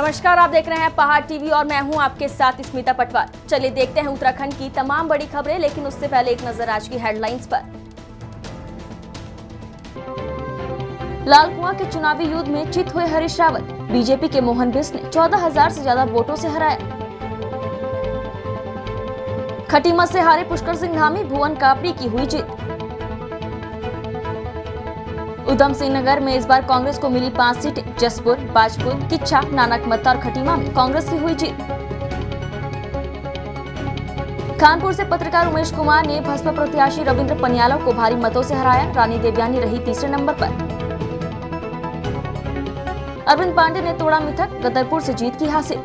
नमस्कार, आप देख रहे हैं पहाड़ टीवी और मैं हूं आपके साथ स्मिता पटवार। चलिए देखते हैं उत्तराखंड की तमाम बड़ी खबरें, लेकिन उससे पहले एक नजर आज की हेडलाइंस पर। लाल कुआं के चुनावी युद्ध में चित हुए हरीश रावत, बीजेपी के मोहन बिष्ट ने 14,000 से ज्यादा वोटों से हराया। खटीमा से हारे पुष्कर सिंह धामी, भुवन कापड़ी की हुई जीत। उधम सिंह नगर में इस बार कांग्रेस को मिली 5 सीटें, जसपुर, बाजपुर, किच्छा, नानकमत्ता और खटीमा में कांग्रेस की हुई जीत। कानपुर से पत्रकार उमेश कुमार ने भाजपा प्रत्याशी रविंद्र पनियाला को भारी मतों से हराया। रानी देवयानी रही तीसरे नंबर पर। अरविंद पांडे ने तोड़ा मिथक, गदरपुर से जीत की हासिल।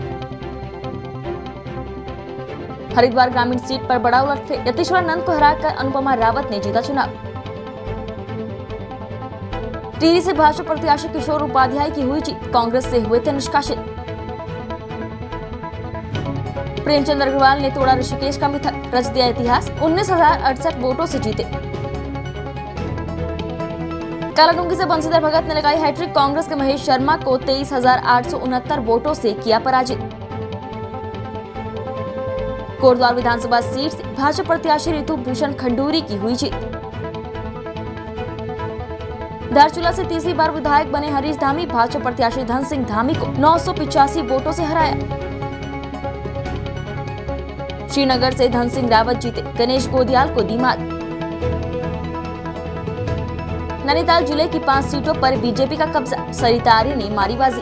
हरिद्वार ग्रामीण सीट पर बड़ा उलटफेर, यतीश्वर नंद को हराकर अनुपमा रावत ने जीता चुनाव। टिहरी से भाजपा प्रत्याशी किशोर उपाध्याय की हुई जीत, कांग्रेस से हुए थे निष्कासित। प्रेमचंद अग्रवाल ने तोड़ा ऋषिकेश का मिथक, रच दिया इतिहास, 19,068 वोटों से जीते। कालाडूंगी से बंशीधर भगत ने लगाई हैट्रिक, कांग्रेस के महेश शर्मा को 23,869 वोटों से किया पराजित। कोटद्वार विधानसभा सीट से भाजपा प्रत्याशी ऋतु भूषण खंडूरी की हुई जीत। धारचूला से तीसरी बार विधायक बने हरीश धामी, भाजपा प्रत्याशी धन सिंह धामी को 985 वोटों से हराया। श्रीनगर से धन सिंह रावत जीते, गणेश गोदियाल को दी मात। नैनीताल जिले की 5 सीटों पर बीजेपी का कब्जा, सरिता आर्य ने मारी बाजी।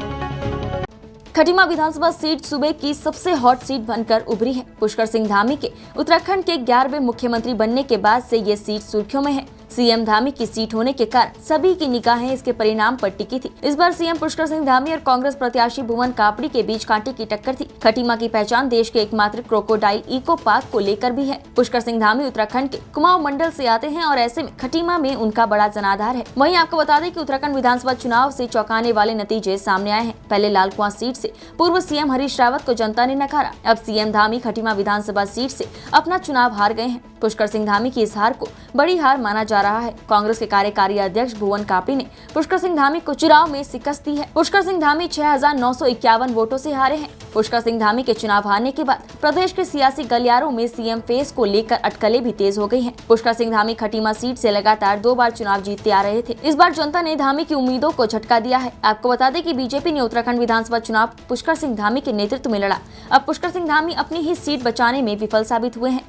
खटीमा विधानसभा सीट सूबे की सबसे हॉट सीट बनकर उभरी है। पुष्कर सिंह धामी के उत्तराखंड के 11वें मुख्यमंत्री बनने के बाद से ये सीट सुर्खियों में है। सीएम धामी की सीट होने के कारण सभी की निगाहें इसके परिणाम पर टिकी थी। इस बार सीएम पुष्कर सिंह धामी और कांग्रेस प्रत्याशी भुवन कापड़ी के बीच कांटे की टक्कर थी। खटीमा की पहचान देश के एकमात्र क्रोकोडाइल इको पार्क को लेकर भी है। पुष्कर सिंह धामी उत्तराखंड के कुमाऊं मंडल से आते हैं और ऐसे में खटीमा में उनका बड़ा जनाधार है। वहीं आपको बता दें कि उत्तराखंड विधानसभा चुनाव से चौंकाने वाले नतीजे सामने आए हैं। पहले लाल कुआं सीट से पूर्व सीएम हरीश रावत को जनता ने नकारा। अब सीएम धामी खटीमा विधानसभा सीट से अपना चुनाव हार गए हैं। पुष्कर सिंह धामी की इस हार को बड़ी हार माना जा रहा है। कांग्रेस के कार्यकारी अध्यक्ष भुवन कापड़ी ने पुष्कर सिंह धामी को चुनाव में शिकस्त दी है। पुष्कर सिंह धामी 6,951 वोटों से हारे हैं। पुष्कर सिंह धामी के चुनाव हारने के बाद प्रदेश के सियासी गलियारों में सीएम फेस को लेकर अटकलें भी तेज हो गई हैं। पुष्कर सिंह धामी खटीमा सीट से लगातार 2 बार चुनाव जीतते आ रहे थे। इस बार जनता ने धामी की उम्मीदों को झटका दिया है। आपको बता दें कि बीजेपी ने उत्तराखंड विधानसभा चुनाव पुष्कर सिंह धामी के नेतृत्व में लड़ा। अब पुष्कर सिंह धामी अपनी ही सीट बचाने में विफल साबित हुए हैं।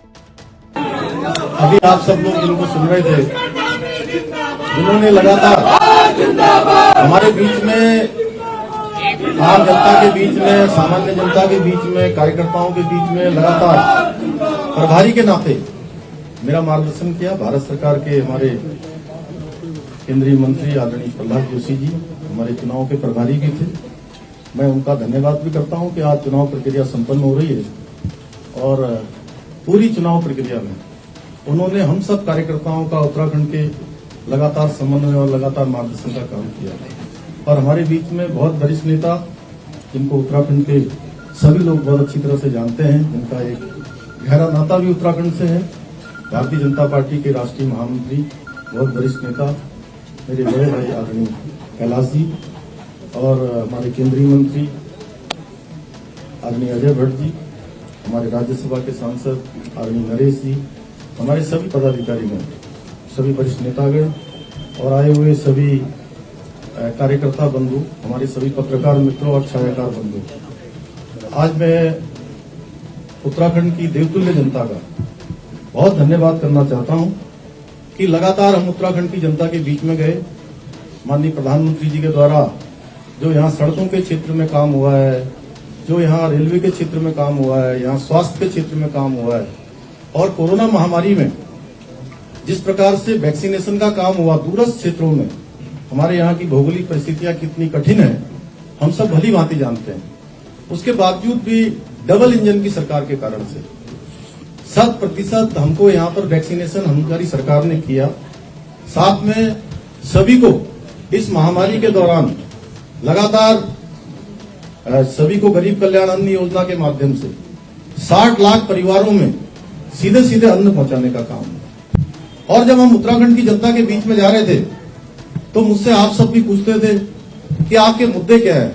अभी आप सब लोग जिनको सुन रहे थे, जिन्होंने लगातार हमारे बीच में, आम जनता के बीच में, सामान्य जनता के बीच में, कार्यकर्ताओं के बीच में लगातार प्रभारी के नाते मेरा मार्गदर्शन किया। भारत सरकार के हमारे केंद्रीय मंत्री आदरणीय प्रहलाद जोशी जी हमारे चुनाव के प्रभारी भी थे। मैं उनका धन्यवाद भी करता हूं कि आज चुनाव प्रक्रिया संपन्न हो रही है और पूरी चुनाव प्रक्रिया में उन्होंने हम सब कार्यकर्ताओं का उत्तराखंड के लगातार समन्वय और लगातार मार्गदर्शन का काम किया। और हमारे बीच में बहुत वरिष्ठ नेता, जिनको उत्तराखंड के सभी लोग बहुत अच्छी तरह से जानते हैं, जिनका एक गहरा नाता भी उत्तराखंड से है, भारतीय जनता पार्टी के राष्ट्रीय महामंत्री, बहुत वरिष्ठ नेता मेरे बड़े भाई आदरणीय कैलाश जी, और हमारे केंद्रीय मंत्री आदरणीय अजय भट्ट जी, हमारे राज्यसभा के सांसद आदरणीय नरेश जी, हमारे सभी पदाधिकारीगण, सभी वरिष्ठ नेतागण और आए हुए सभी कार्यकर्ता बंधु, हमारे सभी पत्रकार मित्रों और छायाकार बंधु, आज मैं उत्तराखंड की देवतुल्य जनता का बहुत धन्यवाद करना चाहता हूं कि लगातार हम उत्तराखंड की जनता के बीच में गए। माननीय प्रधानमंत्री जी के द्वारा जो यहाँ सड़कों के क्षेत्र में काम हुआ है, जो यहाँ रेलवे के क्षेत्र में काम हुआ है, यहाँ स्वास्थ्य के क्षेत्र में काम हुआ है, और कोरोना महामारी में जिस प्रकार से वैक्सीनेशन का काम हुआ दूरस्थ क्षेत्रों में, हमारे यहाँ की भौगोलिक परिस्थितियां कितनी कठिन है हम सब भली भांति जानते हैं। उसके बावजूद भी डबल इंजन की सरकार के कारण से 100% हमको यहाँ पर वैक्सीनेशन हमारी सरकार ने किया। साथ में सभी को इस महामारी के दौरान लगातार सभी को गरीब कल्याण अन्न योजना के माध्यम से 60 लाख परिवारों में सीधे सीधे अन्न पहुंचाने का काम। और जब हम उत्तराखंड की जनता के बीच में जा रहे थे तो मुझसे आप सब भी पूछते थे कि आपके मुद्दे क्या है,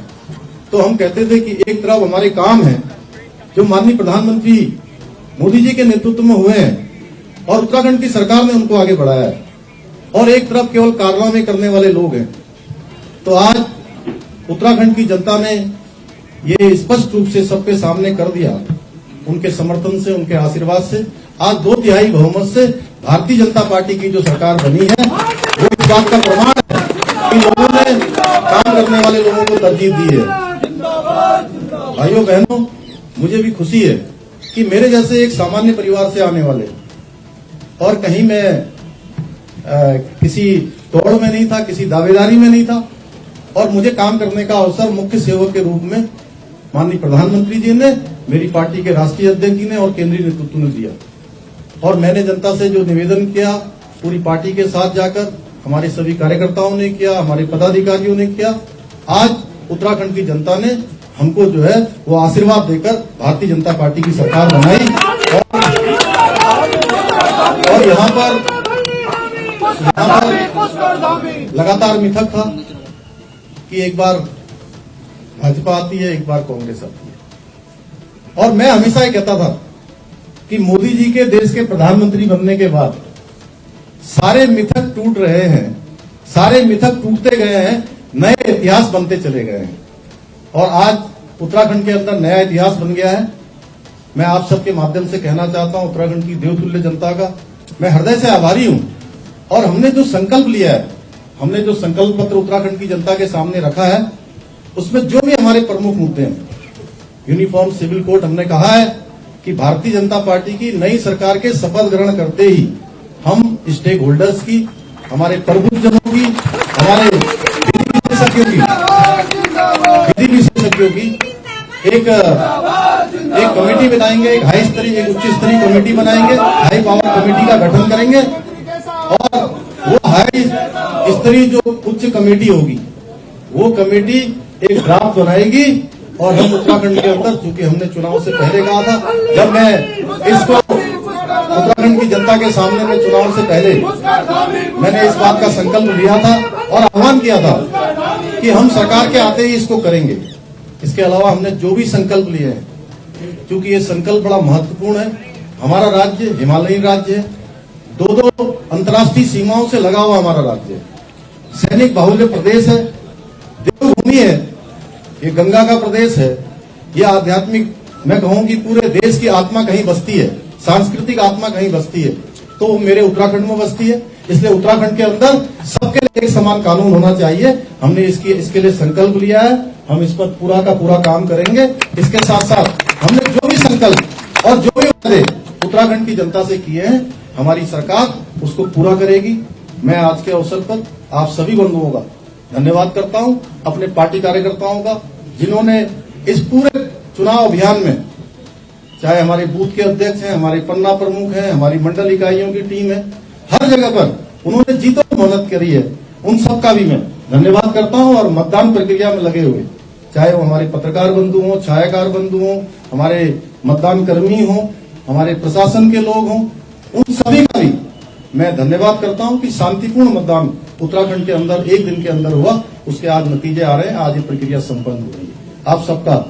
तो हम कहते थे कि एक तरफ हमारे काम है जो माननीय प्रधानमंत्री मोदी जी के नेतृत्व में हुए हैं और उत्तराखंड की सरकार ने उनको आगे बढ़ाया है, और एक तरफ केवल कारनामे करने वाले लोग हैं। तो आज उत्तराखंड की जनता ने ये स्पष्ट रूप से सबके सामने कर दिया, उनके समर्थन से, उनके आशीर्वाद से आज 2/3 बहुमत से भारतीय जनता पार्टी की जो सरकार बनी है वो इस बात का प्रमाण है कि लोगों ने काम करने वाले लोगों को तरजीह दी है। भाइयों बहनों, मुझे भी खुशी है कि मेरे जैसे एक सामान्य परिवार से आने वाले, और कहीं मैं किसी तोड़ में नहीं था, किसी दावेदारी में नहीं था, और मुझे काम करने का अवसर मुख्य सेवक के रूप में माननीय प्रधानमंत्री जी ने, मेरी पार्टी के राष्ट्रीय अध्यक्ष जी ने और केंद्रीय नेतृत्व ने दिया। और मैंने जनता से जो निवेदन किया, पूरी पार्टी के साथ जाकर हमारे सभी कार्यकर्ताओं ने किया, हमारे पदाधिकारियों ने किया, आज उत्तराखंड की जनता ने हमको जो है वो आशीर्वाद देकर भारतीय जनता पार्टी की सरकार बनाई। और यहाँ पर लगातार मिथक था कि एक बार भाजपा आती है, एक बार कांग्रेस आती है, और मैं हमेशा ये कहता था कि मोदी जी के देश के प्रधानमंत्री बनने के बाद सारे मिथक टूट रहे हैं, सारे मिथक टूटते गए हैं, नए इतिहास बनते चले गए हैं, और आज उत्तराखंड के अंदर नया इतिहास बन गया है। मैं आप सबके माध्यम से कहना चाहता हूं, उत्तराखंड की देवतुल्य जनता का मैं हृदय से आभारी हूं। और हमने जो संकल्प लिया है, हमने जो संकल्प पत्र उत्तराखंड की जनता के सामने रखा है, उसमें जो भी हमारे प्रमुख मुद्दे हैं, यूनिफॉर्म सिविल कोड, हमने कहा है कि भारतीय जनता पार्टी की नई सरकार के शपथ ग्रहण करते ही हम स्टेक होल्डर्स की, हमारे प्रबुद्धजनों की, हमारे विधि विशेषज्ञों की एक कमेटी बनाएंगे, एक हाई स्तरीय, एक उच्च स्तरीय कमेटी बनाएंगे, हाई पावर कमेटी का गठन करेंगे, और वो हाई स्तरीय जो उच्च कमेटी होगी, वो कमेटी एक ड्राफ्ट बनाएगी, और हम उत्तराखंड के अंदर, चूंकि हमने चुनाव से पहले कहा था, जब मैं इसको उत्तराखंड की जनता के सामने में चुनाव से पहले मैंने इस बात का संकल्प लिया था और आह्वान किया था कि हम सरकार के आते ही इसको करेंगे। इसके अलावा हमने जो भी संकल्प लिए हैं, क्योंकि ये संकल्प बड़ा महत्वपूर्ण है, हमारा राज्य हिमालयी राज्य है, दो अंतर्राष्ट्रीय सीमाओं से लगा हुआ हमारा राज्य है, सैनिक बाहुल्य प्रदेश है, देवभूमि है, ये गंगा का प्रदेश है, ये आध्यात्मिक, मैं कहूं कि पूरे देश की आत्मा कहीं बसती है, सांस्कृतिक आत्मा कहीं बसती है, तो वो मेरे उत्तराखंड में बसती है। इसलिए उत्तराखंड के अंदर सबके लिए एक समान कानून होना चाहिए। हमने इसके लिए संकल्प लिया है, हम इस पर पूरा का पूरा काम करेंगे। इसके साथ साथ हमने जो भी संकल्प और जो भी वादे उत्तराखंड की जनता से किए हैं, हमारी सरकार उसको पूरा करेगी। मैं आज के अवसर पर आप सभी बंधुओं का धन्यवाद करता हूं, अपने पार्टी कार्यकर्ताओं का, जिन्होंने इस पूरे चुनाव अभियान में, चाहे हमारे बूथ के अध्यक्ष हैं, हमारे पन्ना प्रमुख हैं, हमारी मंडल इकाइयों की टीम है, हर जगह पर उन्होंने जीतों मेहनत करी है, उन सबका भी मैं धन्यवाद करता हूं। और मतदान प्रक्रिया में लगे हुए, चाहे वो हमारे पत्रकार बंधु हों, छायाकार बंधु हों, हमारे मतदान कर्मी हों, हमारे प्रशासन के लोग हों, उन सभी का भी मैं धन्यवाद करता हूं कि शांतिपूर्ण मतदान उत्तराखंड के अंदर एक दिन के अंदर हुआ, उसके आज नतीजे आ रहे हैं, आज ये प्रक्रिया संपन्न हो रही है। आप सबका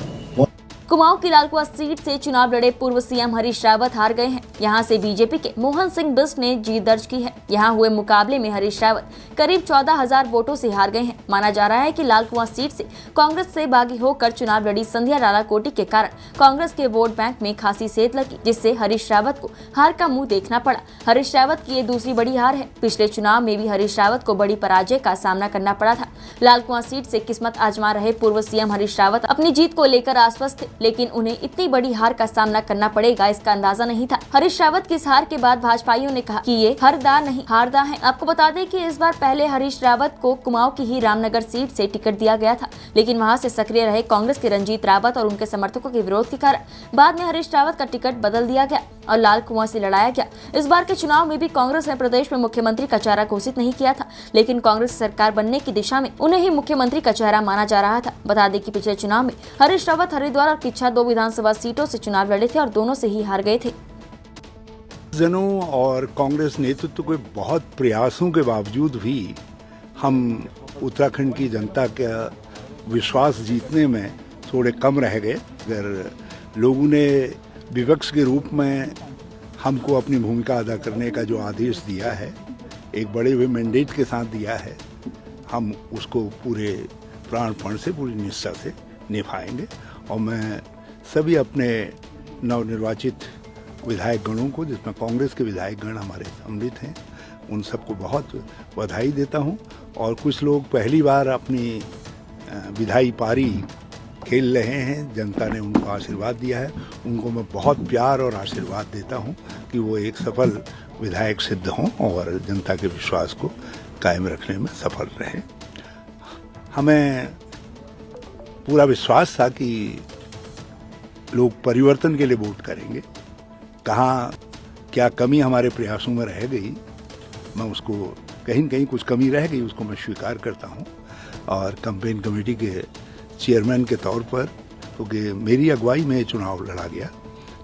कुमाऊं की लालकुआं सीट से चुनाव लड़े पूर्व सीएम हरीश रावत हार गए हैं। यहां से बीजेपी के मोहन सिंह बिष्ट ने जीत दर्ज की है। यहां हुए मुकाबले में हरीश रावत करीब 14,000 वोटों से हार गए हैं। माना जा रहा है कि लालकुआं सीट से कांग्रेस से बागी होकर चुनाव लड़ी संध्या लालाकोटी के कारण कांग्रेस के वोट बैंक में खासी सेध लगी, जिससे हरीश रावत को हार का मुंह देखना पड़ा। हरीश रावत की ये दूसरी बड़ी हार है। पिछले चुनाव में भी हरीश रावत को बड़ी पराजय का सामना करना पड़ा था। लालकुआं सीट से किस्मत आजमा रहे पूर्व सीएम हरीश रावत अपनी जीत को लेकर आश्वस्त थे, लेकिन उन्हें इतनी बड़ी हार का सामना करना पड़ेगा इसका अंदाजा नहीं था। हरीश रावत की इस हार के बाद भाजपाइयों ने कहा कि ये हरदा नहीं हारदा है। आपको बता दें कि इस बार पहले हरीश रावत को कुमाऊं की ही रामनगर सीट से टिकट दिया गया था, लेकिन वहां से सक्रिय रहे कांग्रेस के रंजीत रावत और उनके समर्थकों के विरोध के कारण बाद में हरीश रावत का टिकट बदल दिया गया और लालकुआं से लड़ाया गया। इस बार के चुनाव में भी कांग्रेस ने प्रदेश में मुख्यमंत्री का चेहरा घोषित नहीं किया था, लेकिन कांग्रेस सरकार बनने की दिशा में उन्हें ही मुख्यमंत्री का चेहरा माना जा रहा था। बता दें कि पिछले चुनाव में हरीश रावत हरिद्वार और किच्छा 2 विधानसभा सीटों से चुनाव लड़े थे और दोनों से ही हार गए थे। जनों और कांग्रेस नेतृत्व के बहुत प्रयासों के बावजूद भी हम उत्तराखंड की जनता का विश्वास जीतने में थोड़े कम रह गए। अगर लोगों ने विपक्ष के रूप में हमको अपनी भूमिका अदा करने का जो आदेश दिया है, एक बड़े हुए मैंडेट के साथ दिया है, हम उसको पूरे प्राणपण से, पूरी निष्ठा से निभाएंगे। और मैं सभी अपने नवनिर्वाचित विधायक गणों को, जिसमें कांग्रेस के विधायक गण हमारे सम्मिलित हैं, उन सबको बहुत बधाई देता हूं। और कुछ लोग पहली बार अपनी विधायी पारी खेल रहे हैं, जनता ने उनको आशीर्वाद दिया है, उनको मैं बहुत प्यार और आशीर्वाद देता हूं कि वो एक सफल विधायक सिद्ध हों और जनता के विश्वास को कायम रखने में सफल रहें। हमें पूरा विश्वास था कि लोग परिवर्तन के लिए वोट करेंगे। कहाँ क्या कमी हमारे प्रयासों में रह गई, मैं उसको कहीं न कहीं कुछ कमी रह गई, उसको मैं स्वीकार करता हूं। और कैंपेन कमेटी के चेयरमैन के तौर पर, क्योंकि मेरी अगुवाई में चुनाव लड़ा गया,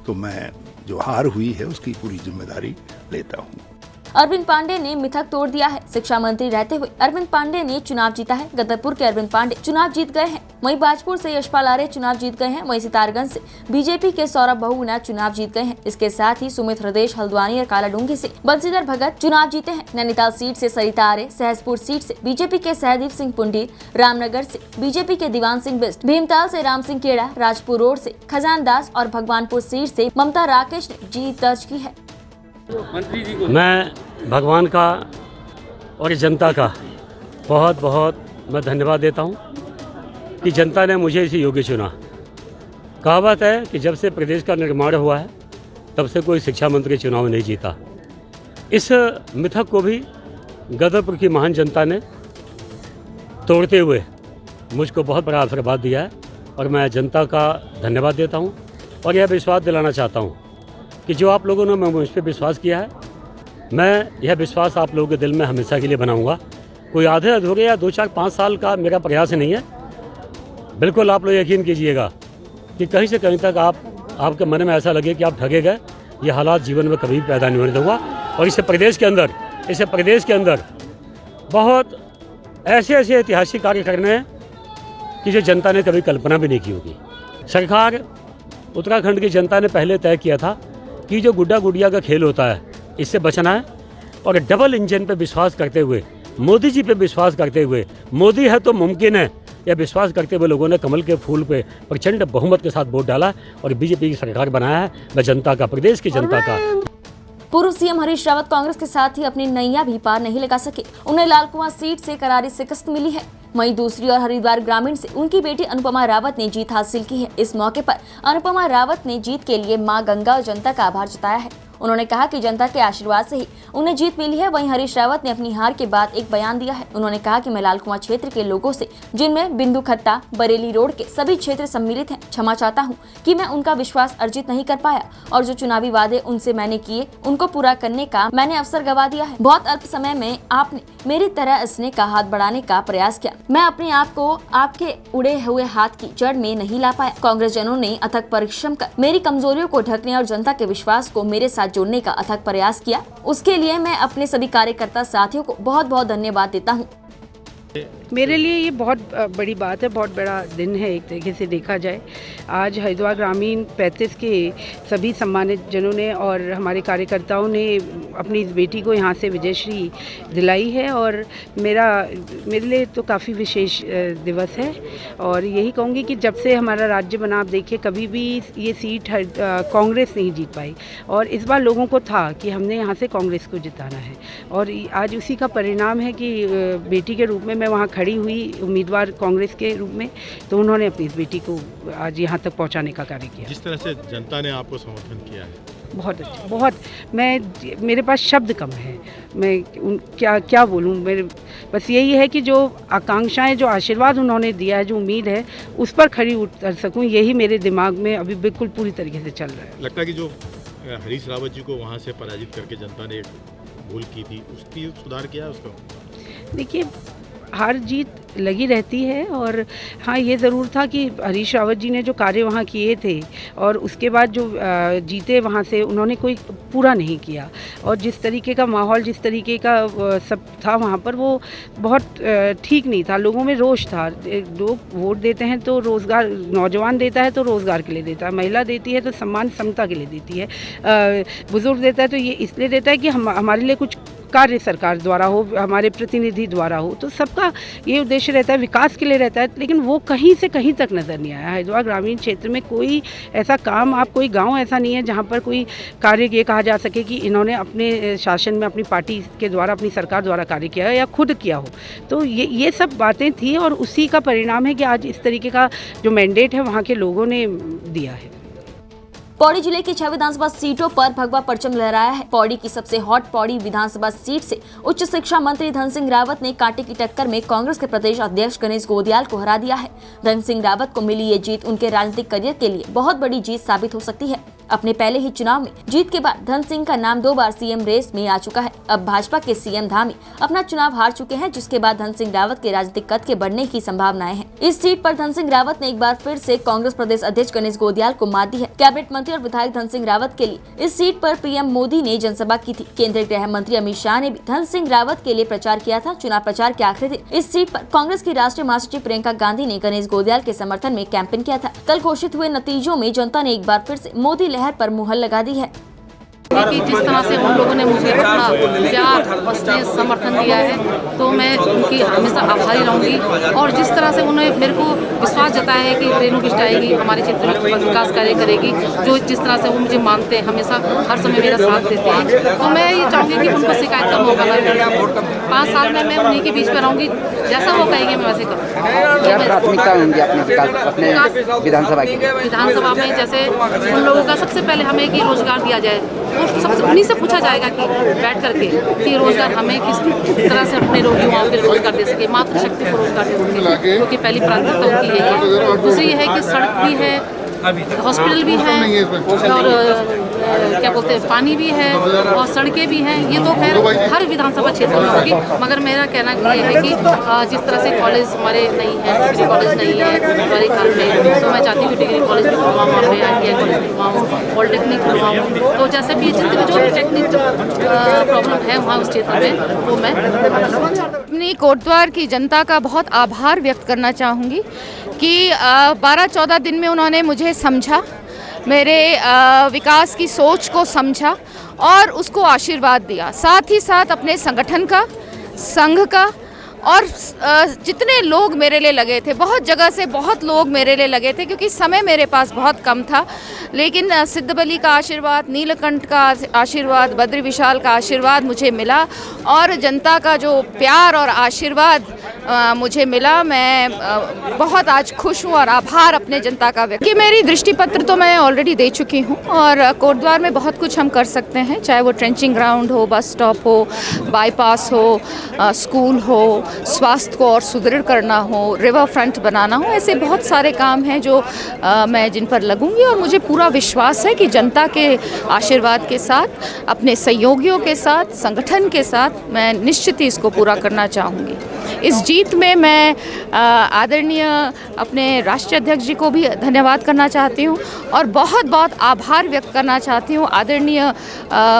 तो मैं जो हार हुई है उसकी पूरी जिम्मेदारी लेता हूं। अरविंद पांडे ने मिथक तोड़ दिया है। शिक्षा मंत्री रहते हुए अरविंद पांडे ने चुनाव जीता है। गदरपुर के अरविंद पांडे चुनाव जीत गए हैं। वहीं बाजपुर से यशपाल आर्य चुनाव जीत गए हैं। वहीं सितारगंज से बीजेपी के सौरभ बहुगुणा चुनाव जीत गए हैं। इसके साथ ही सुमित हृदय हल्द्वानी और कालाडूंगी से बंशीधर भगत चुनाव जीते हैं। नैनीताल सीट से सरिता आर्य, सहसपुर सीट से बीजेपी के सहदीप सिंह पुंडीर, रामनगर से बीजेपी के दीवान सिंह बिष्ट, भीमताल से राम सिंह केड़ा, राजपुर रोड से खजान दास और भगवानपुर सीट से ममता राकेश ने जीत दर्ज की है। मैं भगवान का और जनता का बहुत बहुत मैं धन्यवाद देता हूं कि जनता ने मुझे इसे योग्य चुना। कहावत है कि जब से प्रदेश का निर्माण हुआ है तब से कोई शिक्षा मंत्री चुनाव नहीं जीता। इस मिथक को भी गदरपुर की महान जनता ने तोड़ते हुए मुझको बहुत बड़ा आशीर्वाद दिया है और मैं जनता का धन्यवाद देता हूं और यह विश्वास दिलाना चाहता हूं कि जो आप लोगों ने मुझ पर विश्वास किया है, मैं यह विश्वास आप लोगों के दिल में हमेशा के लिए बनाऊंगा। कोई आधे अधूरे या 2, 4, 5 साल का मेरा प्रयास नहीं है। बिल्कुल आप लोग यकीन कीजिएगा कि कहीं से कहीं तक आपके मन में ऐसा लगे कि आप ठगे गए, ये हालात जीवन में कभी पैदा नहीं होने दूंगा। और इस प्रदेश के अंदर बहुत ऐसे ऐतिहासिक कार्य करने हैं कि जो जनता ने कभी कल्पना भी नहीं की होगी। सरकार, उत्तराखंड की जनता ने पहले तय किया था कि जो गुड्डा गुड़िया का खेल होता है इससे बचना है और डबल इंजन पे विश्वास करते हुए, मोदी जी पे विश्वास करते हुए, मोदी है तो मुमकिन है, यह विश्वास करते हुए लोगों ने कमल के फूल पे प्रचंड बहुमत के साथ वोट डाला और बीजेपी की सरकार बनाया है। मैं जनता का, प्रदेश की जनता का। पूर्व सीएम हरीश रावत कांग्रेस के साथ ही अपनी नैया भी पार नहीं लगा सके। उन्हें लाल कुआं सीट से करारी शिकस्त मिली है। वहीं दूसरी ओर हरिद्वार ग्रामीण से उनकी बेटी अनुपमा रावत ने जीत हासिल की है। इस मौके पर अनुपमा रावत ने जीत के लिए मां गंगा और जनता का आभार जताया है। उन्होंने कहा कि जनता के आशीर्वाद से ही उन्हें जीत मिली है। वहीं हरीश रावत ने अपनी हार के बाद एक बयान दिया है। उन्होंने कहा कि मैं लाल कुआं क्षेत्र के लोगों से, जिनमें बिंदु खत्ता, बरेली रोड के सभी क्षेत्र सम्मिलित हैं, क्षमा चाहता हूं कि मैं उनका विश्वास अर्जित नहीं कर पाया और जो चुनावी वादे उनसे मैंने किए उनको पूरा करने का मैंने अवसर गवा दिया है। बहुत अल्प समय में आपने मेरी तरह स्नेह का हाथ बढ़ाने का प्रयास किया। मैं अपने आप को आपके उड़े हुए हाथ की जड़ में नहीं ला पाया। कांग्रेस जनों ने अथक परिश्रम कर मेरी कमजोरियों को ढकने और जनता के विश्वास को मेरे साथ जोड़ने का अथक प्रयास किया। उसके लिए मैं अपने सभी कार्यकर्ता साथियों को बहुत बहुत धन्यवाद देता हूँ। मेरे लिए ये बहुत बड़ी बात है, बहुत बड़ा दिन है एक तरीके से देखा जाए। आज हरिद्वार ग्रामीण 35 के सभी सम्मानित जनों ने और हमारे कार्यकर्ताओं ने अपनी इस बेटी को यहाँ से विजयश्री दिलाई है और मेरे लिए तो काफ़ी विशेष दिवस है। और यही कहूँगी कि जब से हमारा राज्य बना, आप देखिए कभी भी ये सीट कांग्रेस नहीं जीत पाई और इस बार लोगों को था कि हमने यहाँ से कांग्रेस को जिताना है और आज उसी का परिणाम है कि बेटी के रूप में मैं वहाँ खड़ी हुई उम्मीदवार कांग्रेस के रूप में, तो उन्होंने अपनी इस बेटी को आज यहाँ तक पहुँचाने का कार्य किया। जिस तरह से जनता ने आपको समर्थन किया है, बहुत अच्छा, बहुत, मेरे पास शब्द कम है, मैं क्या बोलूँ। मेरे बस यही है कि जो आकांक्षाएं, जो आशीर्वाद उन्होंने दिया है, जो उम्मीद है, उस पर खड़ी उतर सकूँ, यही मेरे दिमाग में अभी बिल्कुल पूरी तरीके से चल रहा है। लगता है कि जो हरीश रावत जी को वहाँ से पराजित करके जनता ने एक भूल की थी, उसकी सुधार किया उसका? देखिए, हार जीत लगी रहती है। और हाँ, ये ज़रूर था कि हरीश रावत जी ने जो कार्य वहाँ किए थे और उसके बाद जो जीते वहाँ से, उन्होंने कोई पूरा नहीं किया। और जिस तरीके का माहौल, जिस तरीके का सब था वहाँ पर, वो बहुत ठीक नहीं था। लोगों में रोष था। लोग वोट देते हैं तो रोज़गार, नौजवान देता है तो रोज़गार के लिए देता है, महिला देती है तो सम्मान समता के लिए देती है, बुज़ुर्ग देता है तो ये इसलिए देता है कि हमारे लिए कुछ कार्य सरकार द्वारा हो, हमारे प्रतिनिधि द्वारा हो। तो सबका ये उद्देश्य रहता है, विकास के लिए रहता है। लेकिन वो कहीं से कहीं तक नज़र नहीं आया। हरिद्वार ग्रामीण क्षेत्र में कोई ऐसा काम, आप कोई गांव ऐसा नहीं है जहां पर कोई कार्य ये कहा जा सके कि इन्होंने अपने शासन में अपनी पार्टी के द्वारा, अपनी सरकार द्वारा कार्य किया है या खुद किया हो। तो ये सब बातें थी और उसी का परिणाम है कि आज इस तरीके का जो मैंडेट है वहाँ के लोगों ने दिया है। पौड़ी जिले की 6 विधानसभा सीटों पर भगवा परचम लहराया है। पौड़ी की सबसे हॉट पौड़ी विधानसभा सीट से उच्च शिक्षा मंत्री धन सिंह रावत ने कांटे की टक्कर में कांग्रेस के प्रदेश अध्यक्ष गणेश गोदियाल को हरा दिया है। धन सिंह रावत को मिली ये जीत उनके राजनीतिक करियर के लिए बहुत बड़ी जीत साबित हो सकती है। अपने पहले ही चुनाव में जीत के बाद धन सिंह का नाम 2 बार सीएम रेस में आ चुका है। अब भाजपा के सीएम धामी अपना चुनाव हार चुके हैं, जिसके बाद धन सिंह रावत के राजनीतिक कद के बढ़ने की संभावनाएं हैं। इस सीट पर धन सिंह रावत ने एक बार फिर से कांग्रेस प्रदेश अध्यक्ष गणेश गोदियाल को मात दी है। कैबिनेट मंत्री और विधायक धन सिंह रावत के लिए इस सीट पर पीएम मोदी ने जनसभा की थी। केंद्रीय गृह मंत्री अमित शाह ने भी धन सिंह रावत के लिए प्रचार किया था। चुनाव प्रचार के आखिरी दिन इस सीट पर कांग्रेस की राष्ट्रीय महासचिव प्रियंका गांधी ने गणेश गोदियाल के समर्थन में कैंपेन किया था। कल घोषित हुए नतीजों में जनता ने एक बार फिर से मोदी लहर पर मुहर लगा दी है। कि जिस तरह से उन लोगों ने मुझे अपना प्यार और स्नेह समर्थन दिया है, तो मैं उनकी हमेशा आभारी रहूँगी। और जिस तरह से उन्होंने मेरे को विश्वास जताया है कि रेणु बिष्ट आएगी, हमारे क्षेत्र में विकास कार्य करेगी, जो जिस तरह से वो मुझे मानते हैं, हमेशा हर समय मेरा साथ देते हैं, तो मैं ये चाहूँगी कि उनको शिकायत का मौका न मिले। 5 साल में मैं उन्हीं के बीच में रहूँगी, जैसा वो कहेंगे मैं वैसे करूँगी। क्या प्राथमिकता होंगी अपने विधानसभा की? विधानसभा में जैसे उन लोगों का सबसे पहले हमें कि रोजगार दिया जाए, तो सबसे उन्हीं से पूछा जाएगा कि बैठ करके कि रोजगार हमें किस तरह से अपने रोगी युवाओं को रोजगार दे सके, मातृशक्ति को रोजगार दे सके, क्योंकि पहली प्राथमिकता उनकी है। दूसरी ये है कि सड़क भी है, हॉस्पिटल भी है, और क्या बोलते हैं, पानी भी है और सड़कें भी हैं। ये तो खैर हर विधानसभा क्षेत्र में होगी, मगर मेरा कहना ये है कि जिस तरह से कॉलेज हमारे नहीं है, डिग्री कॉलेज नहीं है हमारे घर में, तो मैं चाहती हूँ कि डिग्री कॉलेज भी खुलवाऊँ, वहाँ पे ITI कॉलेज खुलवाऊँ, पॉलिटेक्निक खुलवाऊँ। तो जैसे भी जितने जो टेक्निक प्रॉब्लम है वहाँ उस क्षेत्र में, वो मैं अपनी कोटद्वार की जनता का बहुत आभार व्यक्त करना चाहूँगी कि 12-14 दिन में उन्होंने मुझे समझा, मेरे विकास की सोच को समझा और उसको आशीर्वाद दिया। साथ ही साथ अपने संगठन का, संघ का और जितने लोग मेरे लिए लगे थे, बहुत जगह से बहुत लोग मेरे लिए लगे थे, क्योंकि समय मेरे पास बहुत कम था। लेकिन सिद्धबली का आशीर्वाद, नीलकंठ का आशीर्वाद, बद्री विशाल का आशीर्वाद मुझे मिला और जनता का जो प्यार और आशीर्वाद मुझे मिला, मैं बहुत आज खुश हूँ और आभार अपने जनता का व्यक्त। कि मेरी दृष्टि पत्र तो मैं ऑलरेडी दे चुकी हूँ और कोटद्वार में बहुत कुछ हम कर सकते हैं, चाहे वो ट्रेंचिंग ग्राउंड हो, बस स्टॉप हो, बाईपास हो, स्कूल हो, स्वास्थ्य को और सुदृढ़ करना हो, रिवर फ्रंट बनाना हो। ऐसे बहुत सारे काम हैं जो मैं जिन पर लगूंगी और मुझे पूरा विश्वास है कि जनता के आशीर्वाद के साथ, अपने सहयोगियों के साथ, संगठन के साथ मैं निश्चित ही इसको पूरा करना चाहूँगी। इस जीत में मैं आदरणीय अपने राष्ट्रीय अध्यक्ष जी को भी धन्यवाद करना चाहती हूँ और बहुत बहुत आभार व्यक्त करना चाहती हूँ आदरणीय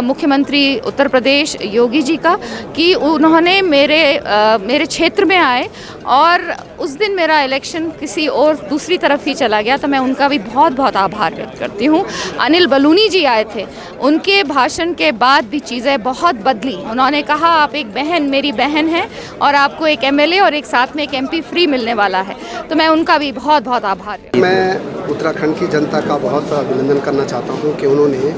मुख्यमंत्री उत्तर प्रदेश योगी जी का, कि उन्होंने मेरे क्षेत्र में आए और उस दिन मेरा इलेक्शन किसी और दूसरी तरफ ही चला गया, तो मैं उनका भी बहुत बहुत आभार व्यक्त करती हूँ। अनिल बलूनी जी आए थे, उनके भाषण के बाद भी चीज़ें बहुत बदली। उन्होंने कहा आप एक बहन, मेरी बहन हैं और आपको एक MLA और एक साथ में एक MP फ्री मिलने वाला है, तो मैं उनका भी बहुत बहुत आभार व्यक्त। मैं उत्तराखंड की जनता का बहुत अभिनंदन करना चाहता हूँ कि उन्होंने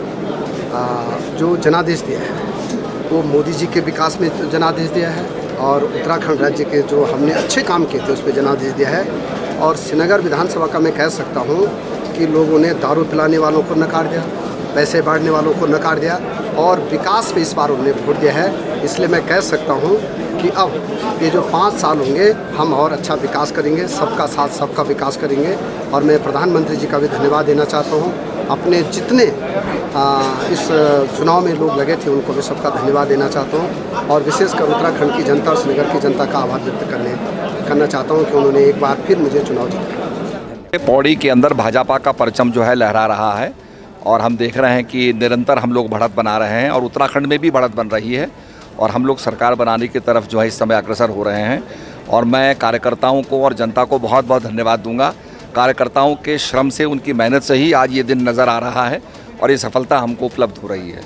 जो जनादेश दिया है वो मोदी जी के विकास में जनादेश दिया है और उत्तराखंड राज्य के जो हमने अच्छे काम किए थे उस पर जनादेश दिया है। और श्रीनगर विधानसभा का मैं कह सकता हूँ कि लोगों ने दारू पिलाने वालों को नकार दिया, पैसे बांटने वालों को नकार दिया और विकास पे इस बार उन्होंने वोट दिया है। इसलिए मैं कह सकता हूँ कि अब ये जो 5 साल होंगे हम और अच्छा विकास करेंगे, सबका साथ सबका विकास करेंगे। और मैं प्रधानमंत्री जी का भी धन्यवाद देना चाहता हूँ, अपने जितने इस चुनाव में लोग लगे थे उनको मैं सबका धन्यवाद देना चाहता हूँ और विशेषकर उत्तराखंड की जनता और श्रीनगर की जनता का आभार व्यक्त करना चाहता हूँ कि उन्होंने एक बार फिर मुझे चुनाव जीता। पौड़ी के अंदर भाजपा का परचम जो है लहरा रहा है और हम देख रहे हैं कि निरंतर हम लोग बढ़त बना रहे हैं और उत्तराखंड में भी बढ़त बन रही है और हम लोग सरकार बनाने की तरफ जो है इस समय अग्रसर हो रहे हैं। और मैं कार्यकर्ताओं को और जनता को बहुत बहुत धन्यवाद दूंगा। कार्यकर्ताओं के श्रम से, उनकी मेहनत से ही आज ये दिन नज़र आ रहा है और ये सफलता हमको उपलब्ध हो रही है।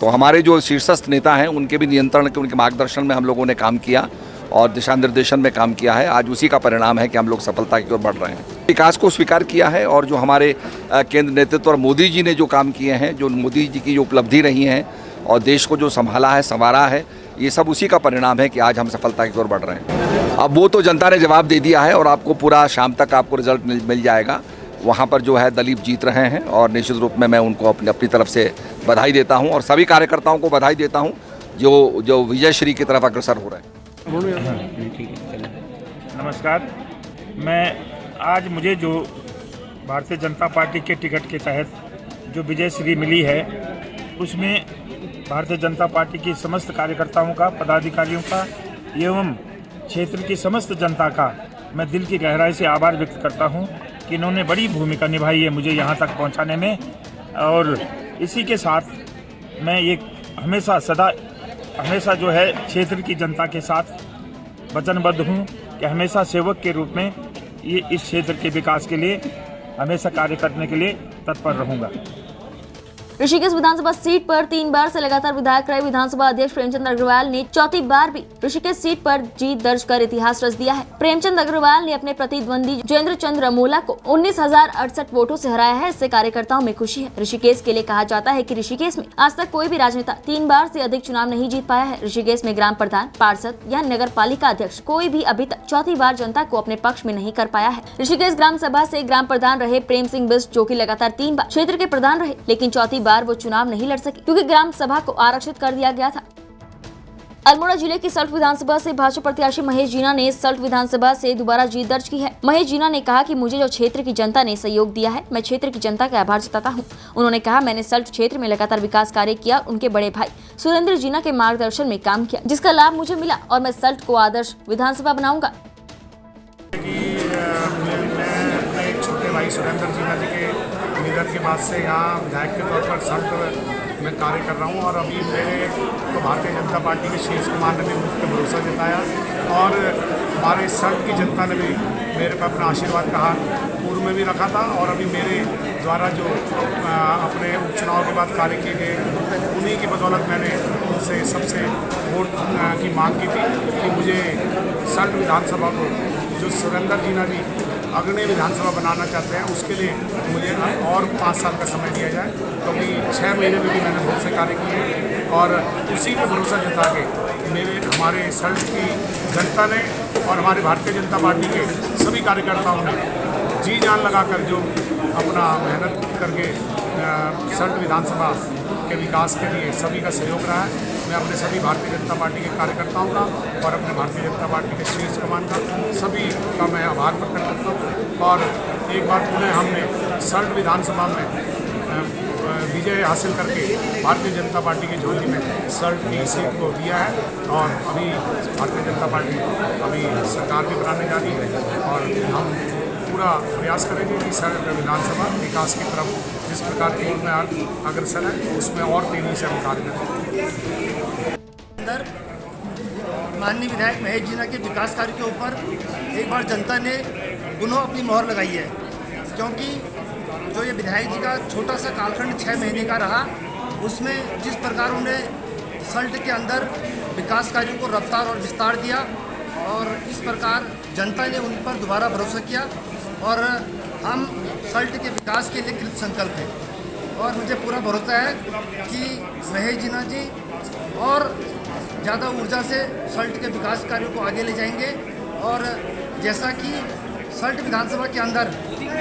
तो हमारे जो शीर्षस्थ नेता हैं उनके भी नियंत्रण के, उनके मार्गदर्शन में हम लोगों ने काम किया और दिशा निर्देशन में काम किया है। आज उसी का परिणाम है कि हम लोग सफलता की ओर बढ़ रहे हैं। विकास को स्वीकार किया है और जो हमारे केंद्र नेतृत्व और मोदी जी ने जो काम किए हैं, जो मोदी जी की जो उपलब्धि रही हैं और देश को जो संभाला है, संवारा है, ये सब उसी का परिणाम है कि आज हम सफलता की ओर बढ़ रहे हैं। अब वो तो जनता ने जवाब दे दिया है और आपको पूरा शाम तक आपको रिजल्ट मिल जाएगा। वहाँ पर जो है दलीप जीत रहे हैं और निश्चित रूप में मैं उनको अपनी तरफ से बधाई देता हूँ और सभी कार्यकर्ताओं को बधाई देता हूँ जो विजयश्री की तरफ अग्रसर हो रहे हैं। नमस्कार। मैं आज मुझे जो भारतीय जनता पार्टी के टिकट के तहत जो विजयश्री मिली है उसमें भारतीय जनता पार्टी की समस्त कार्यकर्ताओं का, पदाधिकारियों का एवं क्षेत्र की समस्त जनता का मैं दिल की गहराई से आभार व्यक्त करता हूं कि इन्होंने बड़ी भूमिका निभाई है मुझे यहां तक पहुंचाने में। और इसी के साथ मैं ये हमेशा जो है क्षेत्र की जनता के साथ वचनबद्ध हूं कि हमेशा सेवक के रूप में ये इस क्षेत्र के विकास के लिए हमेशा कार्य करने के लिए तत्पर रहूंगा। ऋषिकेश विधानसभा सीट पर 3 बार से लगातार विधायक रहे विधानसभा अध्यक्ष प्रेमचंद अग्रवाल ने चौथी बार भी ऋषिकेश सीट पर जीत दर्ज कर इतिहास रच दिया है। प्रेमचंद अग्रवाल ने अपने प्रतिद्वंदी जोगेंद्र चंद्र अमोला को 19,068 वोटों से हराया है। इससे कार्यकर्ताओं में खुशी है। ऋषिकेश के लिए कहा जाता है कि ऋषिकेश में आज तक कोई भी राजनेता 3 बार से अधिक चुनाव नहीं जीत पाया है। ऋषिकेश में ग्राम प्रधान, पार्षद या नगर पालिका अध्यक्ष कोई भी अभी तक चौथी बार जनता को अपने पक्ष में नहीं कर पाया है। ऋषिकेश ग्राम सभा से ग्राम प्रधान रहे प्रेम सिंह बिष्ट, जो कि लगातार 3 बार क्षेत्र के प्रधान रहे, लेकिन चौथी बार वो चुनाव नहीं लड़ सके क्योंकि ग्राम सभा को आरक्षित कर दिया गया था। अल्मोड़ा जिले की सल्ट विधानसभा से भाजपा प्रत्याशी महेश जीना ने सल्ट विधानसभा से दोबारा जीत दर्ज की है। महेश जीना ने कहा कि मुझे जो क्षेत्र की जनता ने सहयोग दिया है, मैं क्षेत्र की जनता का आभार जताता हूं। उन्होंने कहा, मैंने सल्ट क्षेत्र में लगातार विकास कार्य किया, उनके बड़े भाई सुरेंद्र जीना के मार्गदर्शन में काम किया, जिसका लाभ मुझे मिला और मैं सल्ट को आदर्श विधानसभा बनाऊंगा। छोटे भाई सुरेंद्र जीना जी के निधन के बाद से यहाँ विधायक के तौर पर सल्ट में कार्य कर रहा हूँ और अभी मेरे को भारतीय जनता पार्टी के शीर्ष कमान ने भी मुझ पर भरोसा जताया और हमारे सल्ट की जनता ने भी मेरे पर अपना आशीर्वाद का हाथ पूर्व में भी रखा था और अभी मेरे द्वारा जो अपने उपचुनाव के बाद कार्य किए गए उन्हीं की बदौलत मैंने उनसे सबसे वोट की मांग की थी कि मुझे सल्ट विधानसभा को जो सुरेंद्र जीना जी अग्रणी विधानसभा बनाना चाहते हैं उसके लिए मुझे और 5 साल का समय दिया जाए, क्योंकि 6 महीने में भी मैंने बहुत से कार्य किए और उसी पे भरोसा जता के हमारे सल्ट की जनता ने और हमारे भारतीय जनता पार्टी के सभी कार्यकर्ताओं ने जी जान लगाकर जो अपना मेहनत करके सल्ट विधानसभा के विकास के लिए सभी का सहयोग रहा है। मैं अपने सभी भारतीय जनता पार्टी के कार्यकर्ताओं का और अपने भारतीय जनता पार्टी के शीर्ष कमान का सभी का मैं आभार प्रकट करता हूँ और एक बार पुनः हमने सल्ट विधानसभा में विजय हासिल करके भारतीय जनता पार्टी की झोली में सल्ट की सीट को दिया है और अभी भारतीय जनता पार्टी अभी सरकार भी बनाने जा रही है और हम पूरा प्रयास करेंगे कि सल्ट विधानसभा विकास की तरफ जिस प्रकार पूर्व में अग्रसर है उसमें और तेजी से हम कार्य करेंगे। माननीय विधायक महेश जीना के विकास कार्य के ऊपर एक बार जनता ने पुनः अपनी मोहर लगाई है, क्योंकि जो ये विधायक जी का छोटा सा कालखंड 6 महीने का रहा उसमें जिस प्रकार उन्हें सल्ट के अंदर विकास कार्यों को रफ्तार और विस्तार दिया और इस प्रकार जनता ने उन पर दोबारा भरोसा किया और हम सल्ट के विकास के लिए कृत संकल्प हैं और मुझे पूरा भरोसा है कि महेश जीना जी और ज़्यादा ऊर्जा से सल्ट के विकास कार्यों को आगे ले जाएंगे और जैसा कि सल्ट विधानसभा के अंदर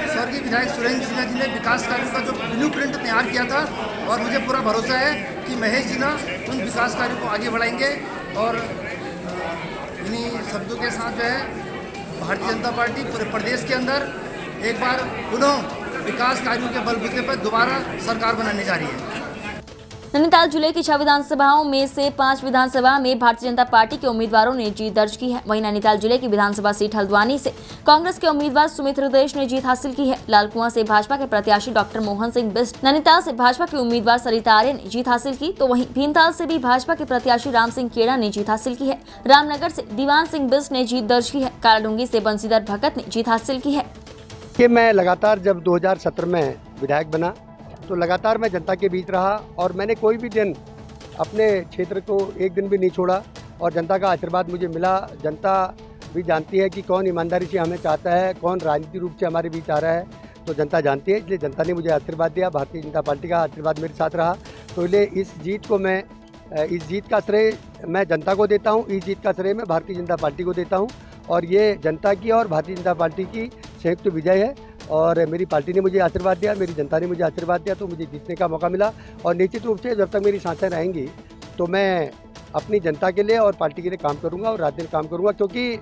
स्वर्गीय विधायक सुरेंद्र जीना जी ने विकास कार्यों का जो ब्लूप्रिंट तैयार किया था और मुझे पूरा भरोसा है कि महेश जीना उन विकास कार्यों को आगे बढ़ाएंगे और इन्हीं शब्दों के साथ जो है भारतीय जनता पार्टी पूरे प्रदेश के अंदर एक बार पुनः विकास कार्यों के बलबूते पर दोबारा सरकार बनाने जा रही है। नैनीताल जिले की 6 विधानसभाओं में से 5 विधानसभा में भारतीय जनता पार्टी के उम्मीदवारों ने जीत दर्ज की है। वहीं नैनीताल जिले की विधानसभा सीट हल्द्वानी से कांग्रेस के उम्मीदवार सुमित हृदयेश ने जीत हासिल की है। लालकुआं से भाजपा के प्रत्याशी डॉक्टर मोहन सिंह बिष्ट, नैनीताल से भाजपा के उम्मीदवार सरिता आर्य ने जीत हासिल की, तो वहीं भीमताल से भी भाजपा के प्रत्याशी राम सिंह खेड़ा ने जीत हासिल की है। रामनगर से दीवान सिंह बिष्ट ने जीत दर्ज की है। कालाडूंगी से बंसीधर भगत ने जीत हासिल की है। कि मैं लगातार जब 2017 में विधायक बना तो लगातार मैं जनता के बीच रहा और मैंने कोई भी दिन अपने क्षेत्र को एक दिन भी नहीं छोड़ा और जनता का आशीर्वाद मुझे मिला। जनता भी जानती है कि कौन ईमानदारी से हमें चाहता है, कौन राजनीतिक रूप से हमारे बीच आ रहा है, तो जनता जानती है। इसलिए जनता ने मुझे आशीर्वाद दिया, भारतीय जनता पार्टी का आशीर्वाद मेरे साथ रहा। तो इसलिए इस जीत का श्रेय मैं जनता को देता हूँ, इस जीत का श्रेय मैं भारतीय जनता पार्टी को देता हूँ और ये जनता की और भारतीय जनता पार्टी की संयुक्त विजय है। और मेरी पार्टी ने मुझे आशीर्वाद दिया, मेरी जनता ने मुझे आशीर्वाद दिया, तो मुझे जीतने का मौका मिला। और निश्चित रूप से जब तक मेरी सांसें रहेंगी तो मैं अपनी जनता के लिए और पार्टी के लिए काम करूंगा और रात दिन काम करूंगा। क्योंकि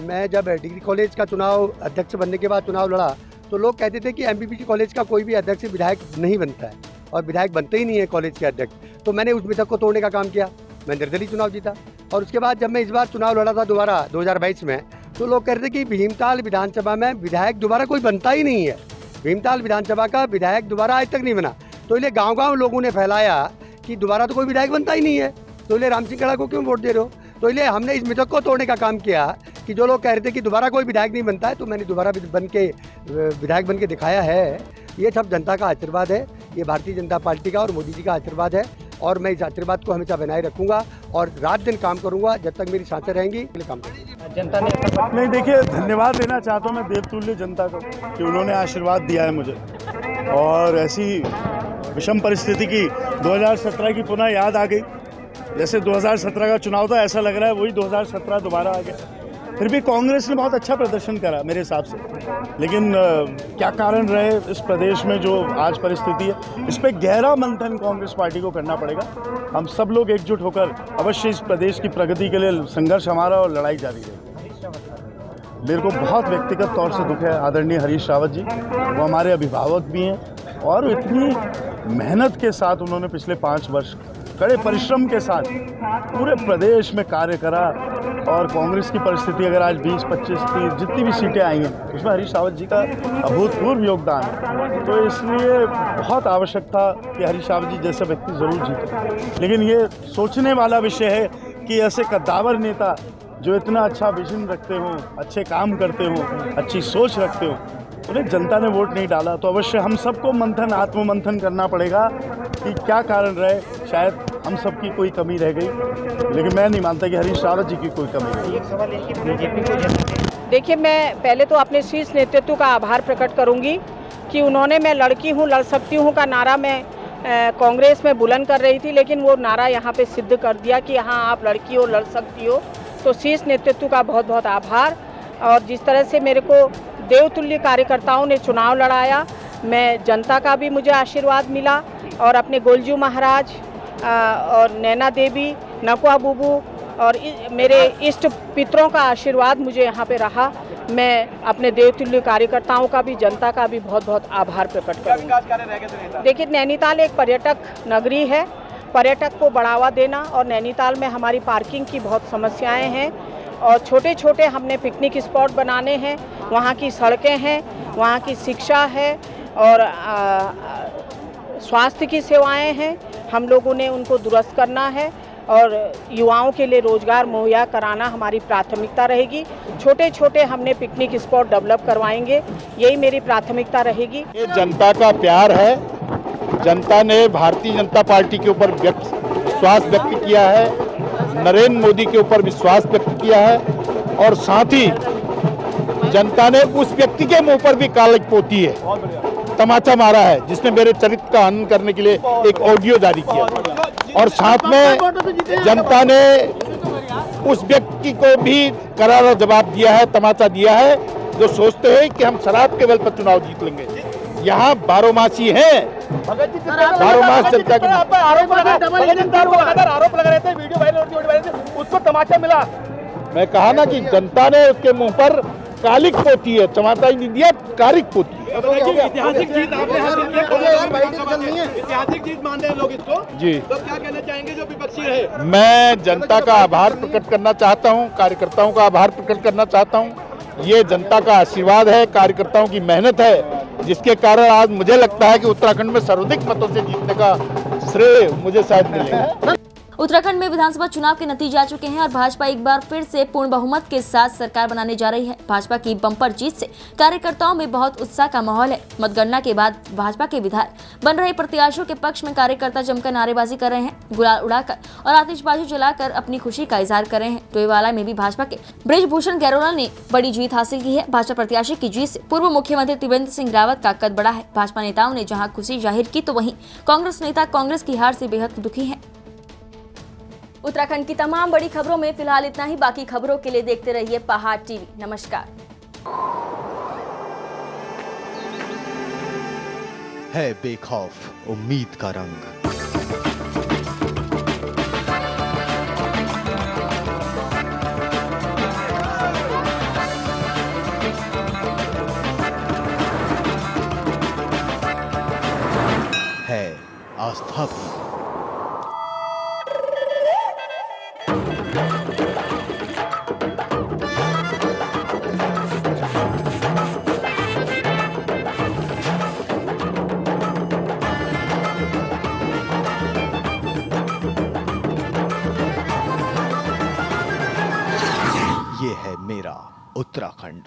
मैं जब डिग्री कॉलेज का चुनाव अध्यक्ष बनने के बाद चुनाव लड़ा तो लोग कहते थे कि एमपीपीसी कॉलेज का कोई भी अध्यक्ष विधायक नहीं बनता है और विधायक बनते ही नहीं है कॉलेज के अध्यक्ष। तो मैंने उस मिथक को तोड़ने का काम किया, मैं निर्दलीय चुनाव जीता। और उसके बाद जब मैं इस बार चुनाव लड़ा था दोबारा 2022 में, तो लोग कहते थे कि भीमताल विधानसभा में विधायक दोबारा कोई बनता ही नहीं है, भीमताल विधानसभा का विधायक दोबारा आज तक नहीं बना। तो इसलिए गांव-गांव लोगों ने फैलाया कि दोबारा तो कोई विधायक बनता ही नहीं है, तो इसलिए राम सिंह खेड़ा को क्यों वोट दे रहे हो। तो इसलिए हमने इस मिथक को तोड़ने का काम किया कि जो लोग कह रहे थे कि दोबारा कोई विधायक नहीं बनता है, तो मैंने दोबारा विधायक बन के दिखाया है। ये सब जनता का आशीर्वाद है, ये भारतीय जनता पार्टी का और मोदी जी का आशीर्वाद है और मैं इस आशीर्वाद को हमेशा बनाए रखूंगा और रात दिन काम करूंगा जब तक मेरी सांसें रहेंगी। काम जनता ने नहीं, देखिए, धन्यवाद देना चाहता हूँ मैं देवतुल्य जनता को कि उन्होंने आशीर्वाद दिया है मुझे और ऐसी विषम परिस्थिति की 2017 की पुनः याद आ गई। जैसे 2017 का चुनाव था, ऐसा लग रहा है वही 2017 दोबारा आ गया। फिर भी कांग्रेस ने बहुत अच्छा प्रदर्शन करा मेरे हिसाब से, लेकिन क्या कारण रहे इस प्रदेश में जो आज परिस्थिति है, इस पर गहरा मंथन कांग्रेस पार्टी को करना पड़ेगा। हम सब लोग एकजुट होकर अवश्य इस प्रदेश की प्रगति के लिए संघर्ष हमारा और लड़ाई जारी रहेगी। मेरे को बहुत व्यक्तिगत तौर से दुख है, आदरणीय हरीश रावत जी, वो हमारे अभिभावक भी हैं और इतनी मेहनत के साथ उन्होंने पिछले 5 वर्ष कड़े परिश्रम के साथ पूरे प्रदेश में कार्य करा और कांग्रेस की परिस्थिति अगर आज 20, 25, 30 जितनी भी सीटें आई हैं उसमें हरीश रावत जी का अभूतपूर्व योगदान है। तो इसलिए बहुत आवश्यक था कि हरीश रावत जी जैसे व्यक्ति ज़रूर जीते। लेकिन ये सोचने वाला विषय है कि ऐसे कद्दावर नेता जो इतना अच्छा विजन रखते हों, अच्छे काम करते हों, अच्छी सोच रखते हों, उन्हें जनता ने वोट नहीं डाला। तो अवश्य हम सबको आत्ममंथन करना पड़ेगा कि क्या कारण रहे। शायद हम सबकी कोई कमी रह गई, लेकिन मैं नहीं मानता कि हरीश रावत जी की कोई कमी रही। एक सवाल है कि बीजेपी को देखिए, मैं पहले तो अपने शीर्ष नेतृत्व का आभार प्रकट करूंगी कि उन्होंने मैं लड़की हूं, लड़ सकती हूं का नारा मैं कांग्रेस में बुलंद कर रही थी, लेकिन वो नारा यहाँ पे सिद्ध कर दिया कि हाँ आप लड़की हो, लड़ सकती हो। तो शीर्ष नेतृत्व का बहुत बहुत आभार। और जिस तरह से मेरे को देवतुल्य कार्यकर्ताओं ने चुनाव लड़ाया, मैं जनता का भी मुझे आशीर्वाद मिला और अपने गोलजू महाराज और नैना देवी, नकुआ बुबू और मेरे इष्ट पितरों का आशीर्वाद मुझे यहाँ पे रहा। मैं अपने देवतुल्य कार्यकर्ताओं का भी, जनता का भी बहुत बहुत आभार प्रकट करूँगी। देखिए, नैनीताल एक पर्यटक नगरी है, पर्यटक को बढ़ावा देना और नैनीताल में हमारी पार्किंग की बहुत समस्याएं हैं और छोटे छोटे हमने पिकनिक स्पॉट बनाने हैं, वहाँ की सड़कें हैं, वहाँ की शिक्षा है और स्वास्थ्य की सेवाएं हैं, हम लोगों ने उनको दुरुस्त करना है और युवाओं के लिए रोजगार मुहैया कराना हमारी प्राथमिकता रहेगी। छोटे छोटे हमने पिकनिक स्पॉट डेवलप करवाएंगे, यही मेरी प्राथमिकता रहेगी। ये जनता का प्यार है, जनता ने भारतीय जनता पार्टी के ऊपर विश्वास व्यक्त किया है, नरेंद्र मोदी के ऊपर विश्वास व्यक्त किया है और साथ ही जनता ने उस व्यक्ति के मुंह पर भी काली पोती है, तमाचा मारा है, जिसने मेरे चरित्र का हनन करने के लिए एक ऑडियो जारी किया और साथ में जनता ने उस व्यक्ति को भी करारा जवाब दिया है, तमाचा दिया है, जो सोचते हैं कि हम शराब के बल पर चुनाव जीत लेंगे। यहाँ बारोमासी हैं, बारोमास जनता के आरोप लगा रहे थे, वीडियो वायरल, उसको तमाचा मिला। मैं कहा ना कि जनता ने उसके मुंह पर कालिक पोती है, चमाता ही नहीं दिया, कालिक पोती है। ऐतिहासिक जीत आपने हासिल की, ऐतिहासिक जीत मान रहे हैं लोग इसको जी। तो क्या कहना चाहेंगे जो विपक्षी रहे? मैं जनता का आभार प्रकट करना चाहता हूं, कार्यकर्ताओं का आभार प्रकट करना चाहता हूं। ये जनता का आशीर्वाद है, कार्यकर्ताओं की मेहनत है, जिसके कारण आज मुझे लगता है कि उत्तराखंड में सर्वाधिक मतों से जीतने का श्रेय मुझे शायद मिलेगा। उत्तराखंड में विधानसभा चुनाव के नतीजे आ चुके हैं और भाजपा एक बार फिर से पूर्ण बहुमत के साथ सरकार बनाने जा रही है। भाजपा की बम्पर जीत से कार्यकर्ताओं में बहुत उत्साह का माहौल है। मतगणना के बाद भाजपा के विधायक बन रहे प्रत्याशियों के पक्ष में कार्यकर्ता जमकर नारेबाजी कर रहे हैं, गुलाल उड़ाकर और आतिशबाजी जलाकर अपनी खुशी का इजहार कर रहे हैं। डोईवाला में भी भाजपा के बृजभूषण गैरोला ने बड़ी जीत हासिल की है। भाजपा प्रत्याशी की जीत से पूर्व मुख्यमंत्री त्रिवेंद्र सिंह रावत का कद बढ़ा है। भाजपा नेताओं ने जहाँ खुशी जाहिर की तो वहीं कांग्रेस नेता कांग्रेस की हार से बेहद दुखी है। उत्तराखंड की तमाम बड़ी खबरों में फिलहाल इतना ही। बाकी खबरों के लिए देखते रहिए पहाड़ टीवी। नमस्कार। है बेखौफ उम्मीद का रंग। है आस्था भी। ये है मेरा उत्तराखंड।